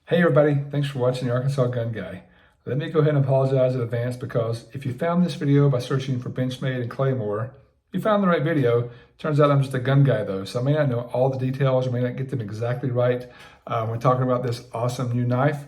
Hey everybody, thanks for watching the Arkansas Gun Guy. Let me go ahead and apologize in advance because if you found this video by searching for Benchmade and Claymore, you found the right video. Turns out I'm just a gun guy though, so I may not know all the details, or may not get them exactly right when talking about this awesome new knife.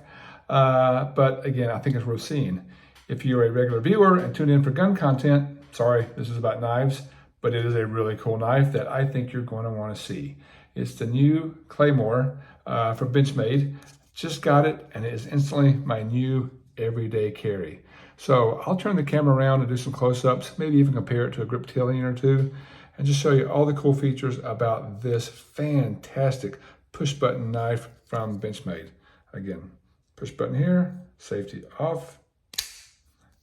But again, I think it's worth seeing. If you're a regular viewer and tune in for gun content, sorry, this is about knives, but it is a really cool knife that I think you're going to want to see. It's the new Claymore from Benchmade. Just got it, and it is instantly my new everyday carry. So I'll turn the camera around and do some close-ups, maybe even compare it to a Griptilian or two, and just show you all the cool features about this fantastic push-button knife from Benchmade. Again, push button here, safety off,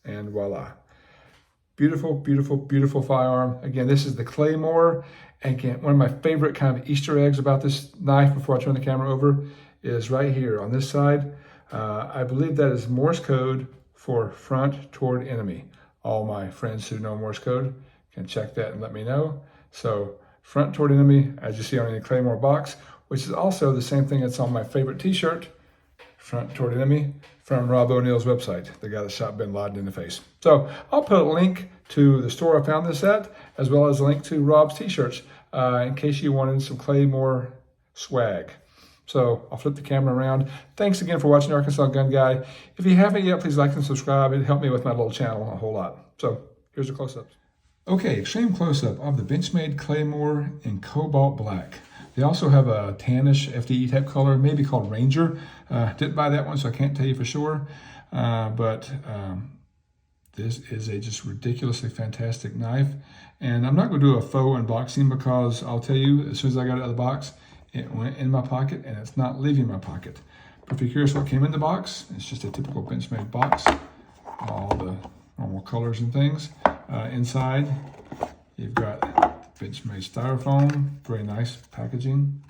and voila. Beautiful, beautiful, beautiful firearm. Again, this is the Claymore. Again, one of my favorite kind of Easter eggs about this knife before I turn the camera over is right here on this side. I believe that is Morse code for front toward enemy. All my friends who know Morse code can check that and let me know. So front toward enemy, as you see on the Claymore box, which is also the same thing that's on my favorite t-shirt, front toward enemy, from Rob O'Neill's website, the guy that shot Bin Laden in the face. So I'll put a link to the store I found this at, as well as a link to Rob's t-shirts in case you wanted some Claymore swag. So I'll flip the camera around. Thanks again for watching Arkansas Gun Guy. If you haven't yet, please like and subscribe. It'd help me with my little channel a whole lot. So here's a close-up. Okay, extreme close-up of the Benchmade Claymore in Cobalt Black. They also have a tannish FDE type color, maybe called Ranger. Didn't buy that one, so I can't tell you for sure. But this is a just ridiculously fantastic knife. And I'm not going to do a faux unboxing because I'll tell you, as soon as I got it out of the box, it went in my pocket and it's not leaving my pocket. But if you're curious what came in the box, it's just a typical Benchmade box. All the normal colors and things. Inside, you've got Benchmade styrofoam, very nice packaging.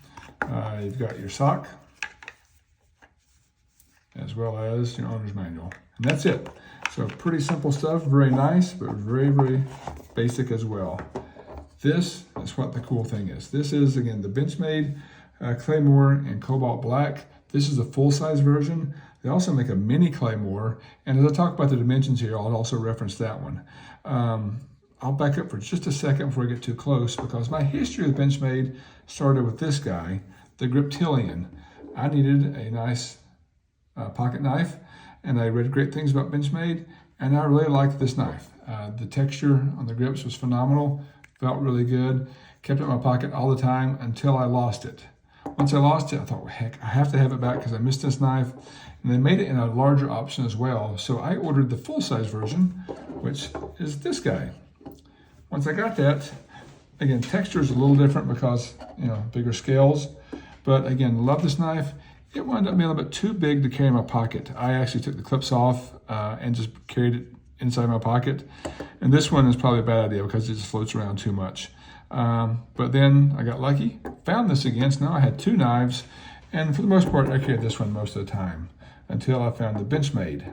You've got your sock, as well as your owner's manual. And that's it. So pretty simple stuff, very nice, but very, very basic as well. This is what the cool thing is. This is, again, the Benchmade Claymore in Cobalt Black. This is the full-size version. They also make a mini Claymore, and as I talk about the dimensions here, I'll also reference that one. I'll back up for just a second before I get too close, because my history with Benchmade started with this guy, the Griptilian. I needed a nice pocket knife, and I read great things about Benchmade, and I really liked this knife. The texture on the grips was phenomenal, felt really good, kept it in my pocket all the time until I lost it. Once I lost it, I thought, well, heck, I have to have it back because I missed this knife. And they made it in a larger option as well. So I ordered the full-size version, which is this guy. Once I got that, again, texture is a little different because, bigger scales. But again, love this knife. It wound up being a little bit too big to carry in my pocket. I actually took the clips off and just carried it inside my pocket. And this one is probably a bad idea because it just floats around too much. But then I got lucky, found this again, so now I had two knives, and for the most part I carried this one most of the time until I found the Benchmade,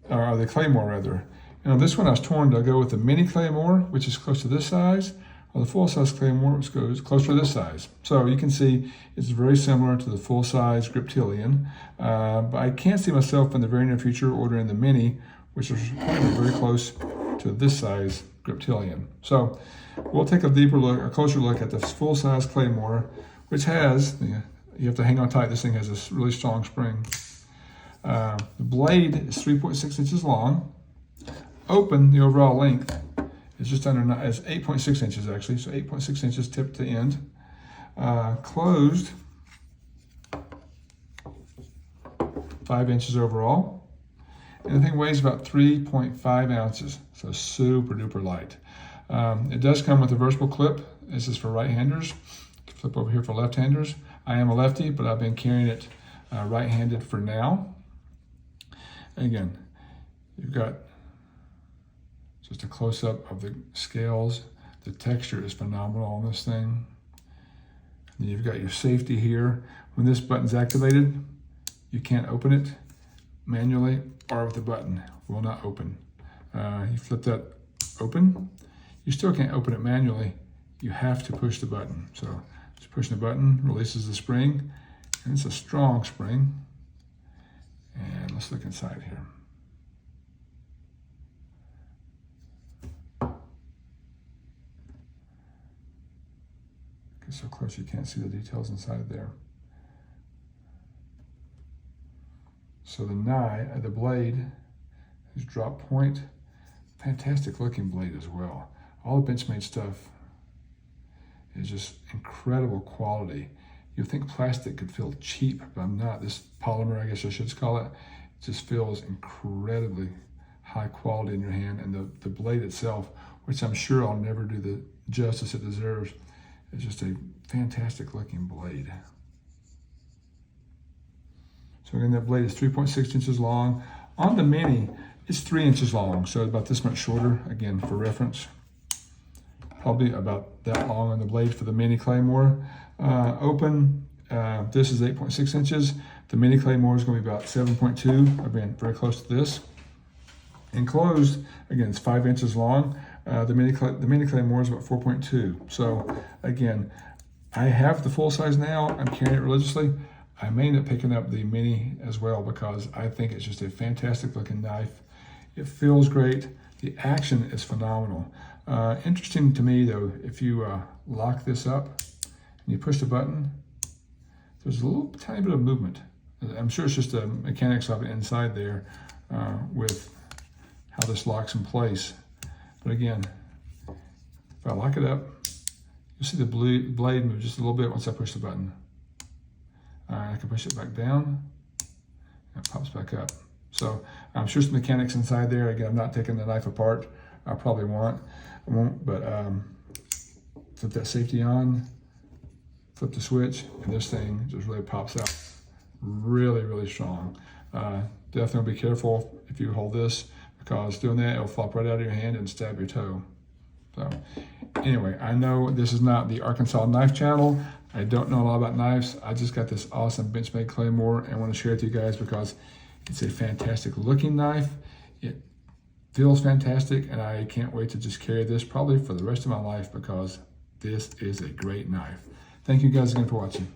or the Claymore rather. And on this one I was torn to go with the mini Claymore, which is close to this size, or the full-size Claymore, which goes closer to this size. So you can see it's very similar to the full-size Griptilian, but I can't see myself in the very near future ordering the mini, which is probably very close to this size Griptilian. So we'll take a closer look at the full-size Claymore, which has, you have to hang on tight, this thing has this really strong spring. The blade is 3.6 inches long. Open, the overall length is just under, is 8.6 inches actually, so 8.6 inches tip to end. Closed, 5 inches overall. And the thing weighs about 3.5 ounces, so super duper light. It does come with a reversible clip. This is for right-handers. Flip over here for left-handers. I am a lefty, but I've been carrying it right-handed for now. Again, you've got just a close-up of the scales. The texture is phenomenal on this thing. And you've got your safety here. When this button's activated, you can't open it manually or with the button. Will not open. You flip that open. You still can't open it manually. You have to push the button. So just pushing the button releases the spring, and it's a strong spring. Let's look inside here. Get so close you can't see the details inside there. So the blade is drop point. Fantastic looking blade as well. All the Benchmade stuff is just incredible quality. You'd think plastic could feel cheap, but I'm not. This polymer, I guess I should call it, just feels incredibly high quality in your hand. And the blade itself, which I'm sure I'll never do the justice it deserves, is just a fantastic looking blade. So again, that blade is 3.6 inches long. On the Mini, it's 3 inches long, so about this much shorter, again, for reference. Probably about that long on the blade for the Mini Claymore. Open, this is 8.6 inches. The Mini Claymore is going to be about 7.2, again, very close to this. Enclosed, again, it's 5 inches long. The Mini Claymore is about 4.2. So again, I have the full size now. I'm carrying it religiously. I may end up picking up the Mini as well because I think it's just a fantastic looking knife. It feels great. The action is phenomenal. Interesting to me though, if you lock this up and you push the button, there's a little tiny bit of movement. I'm sure it's just the mechanics of it inside there with how this locks in place. But again, if I lock it up, you'll see the blade move just a little bit once I push the button. I can push it back down, and it pops back up. So I'm sure some mechanics inside there. Again, I'm not taking the knife apart. I probably won't, but flip that safety on, flip the switch, and this thing just really pops out. Really, really strong. Definitely be careful if you hold this, because doing that, it'll flop right out of your hand and stab your toe. So anyway, I know this is not the Arkansas Knife Channel. I don't know a lot about knives. I just got this awesome Benchmade Claymore and I want to share it with you guys because it's a fantastic looking knife. It feels fantastic, and I can't wait to just carry this probably for the rest of my life because this is a great knife. Thank you guys again for watching.